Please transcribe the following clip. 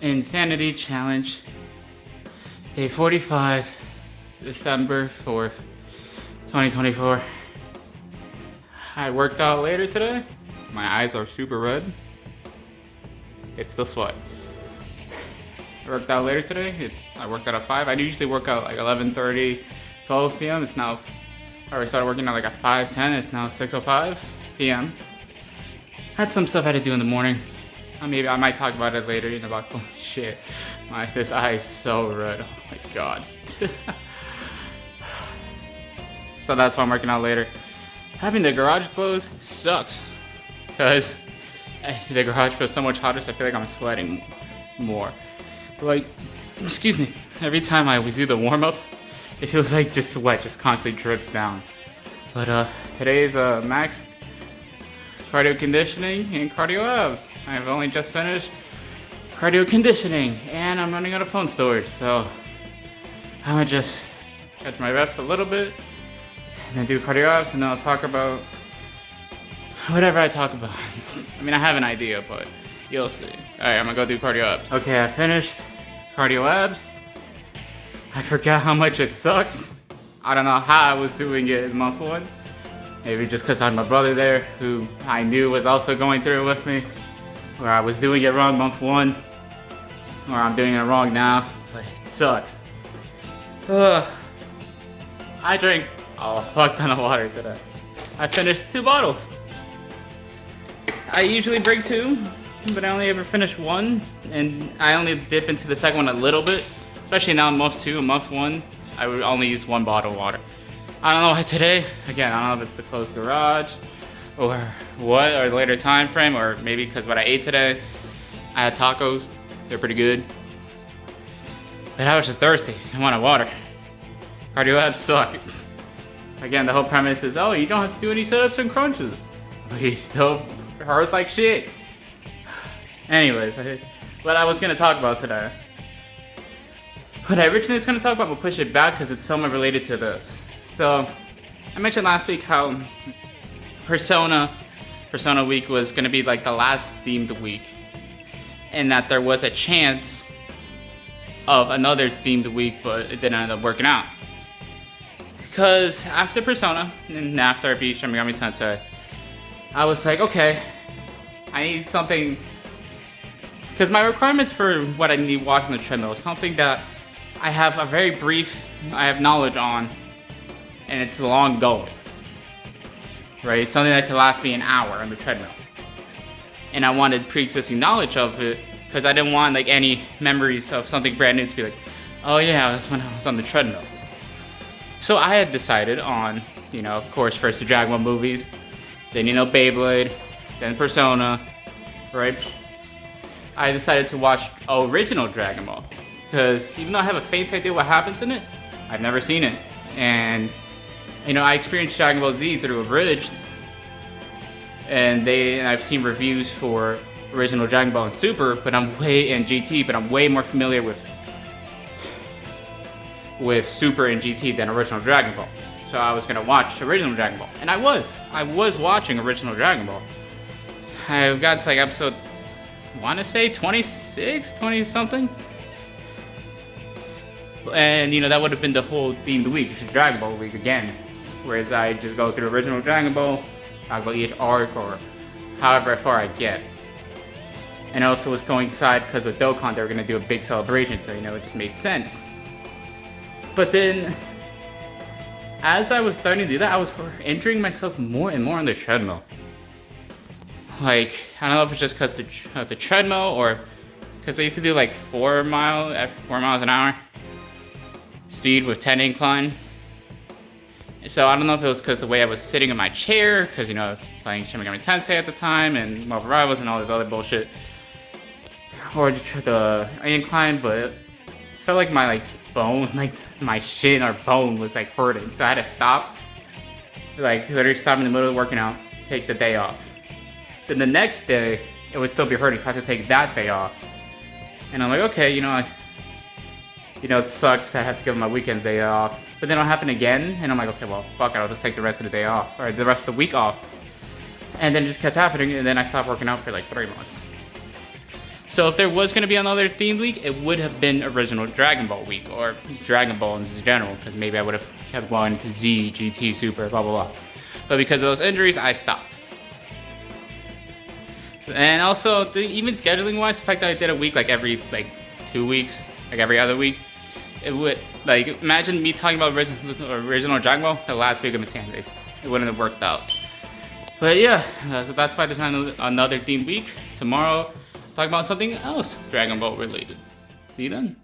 Insanity Challenge, day 45, December 4th, 2024. I worked out later today. My eyes are super red. It's the sweat. I worked out later today. I worked out at 5. I usually work out like 11:30, 12 p.m. It's now, I already started working out like at 5:10. It's now 6:05 p.m. Had some stuff I had to do in the morning. Maybe I might talk about it later, about holy shit. This eye is so red, oh my god. So that's why I'm working out later. Having the garage closed sucks. Because the garage feels so much hotter, so I feel like I'm sweating more. Like, excuse me, every time I do the warm up, it feels like just sweat just constantly drips down. But today's max cardio conditioning and cardio abs. I've only just finished cardio conditioning and I'm running out of phone storage, so I'm gonna just catch my breath a little bit and then do cardio abs, and then I'll talk about whatever I talk about. I mean, I have an idea, but you'll see. Alright, I'm gonna go do cardio abs. Okay, I finished cardio abs. I forgot how much it sucks. I don't know how I was doing it in month 1. Maybe just because I had my brother there, who I knew was also going through it with me. Or I was doing it wrong month 1. Or I'm doing it wrong now. But it sucks. I drank a fuck ton of water today. I finished 2 bottles. I usually drink 2, but I only ever finish 1. And I only dip into the second one a little bit. Especially now in month 2 and month 1, I would only use 1 bottle of water. I don't know why today, again, I don't know if it's the closed garage or what, or the later time frame, or maybe because what I ate today, I had tacos, they're pretty good. But I was just thirsty, I wanted water. Cardio abs suck. Again, the whole premise is, oh, you don't have to do any sit-ups and crunches. But he still hurts like shit. Anyways, what I was gonna talk about today. What I originally was gonna talk about, we'll push it back because it's somewhat related to this. So, I mentioned last week how Persona Week was going to be like the last themed week, and that there was a chance of another themed week, but it didn't end up working out. Because after Persona, and after I beat Shin Megami Tensei, I was like, okay, I need something, because my requirements for what I need walking the treadmill is something that I have knowledge on, and it's long going, right? Something that could last me an hour on the treadmill. And I wanted pre-existing knowledge of it because I didn't want like any memories of something brand new to be like, oh yeah, that's when I was on the treadmill. So I had decided on, of course, first the Dragon Ball movies, then Beyblade, then Persona, right? I decided to watch original Dragon Ball because even though I have a faint idea what happens in it, I've never seen it. And I experienced Dragon Ball Z through Abridged, and I've seen reviews for original Dragon Ball and Super, but GT, but I'm way more familiar with Super and GT than original Dragon Ball. So I was gonna watch original Dragon Ball, and I was watching original Dragon Ball. I got to like episode, I want to say 26, 20 something. And that would have been the whole themed week, which is Dragon Ball week again. Whereas I just go through original Dragon Ball, talk about each arc or however far I get. And also was coincide because with Dokkan they were going to do a big celebration, so it just made sense. But then, as I was starting to do that, I was injuring myself more and more on the treadmill. Like, I don't know if it's just because of the treadmill or because I used to do like 4 miles an hour speed with 10 incline. So I don't know if it was because the way I was sitting in my chair, because I was playing Shin Megami Tensei at the time and Marvel Rivals and all this other bullshit, or the incline, but it felt like my bone, my shin or bone was hurting, so I had to stop, literally stop in the middle of working out, take the day off. Then the next day it would still be hurting, so I had to take that day off. And I'm like, okay, it sucks that I have to give my weekend day off. But then it'll happen again, and I'm like, okay, well, fuck it, I'll just take the rest of the day off, or the rest of the week off. And then it just kept happening, and then I stopped working out for 3 months. So if there was going to be another themed week, it would have been original Dragon Ball week, or Dragon Ball in general, because maybe I would have kept going to Z, GT, Super, blah blah blah. But because of those injuries, I stopped. So, and also, even scheduling wise, the fact that I did a week like every 2 weeks, like every other week, it would, like, imagine me talking about original Dragon Ball the last week of Insanity. It wouldn't have worked out. But yeah, so that's why there's another themed week. Tomorrow, talk about something else Dragon Ball related. See you then.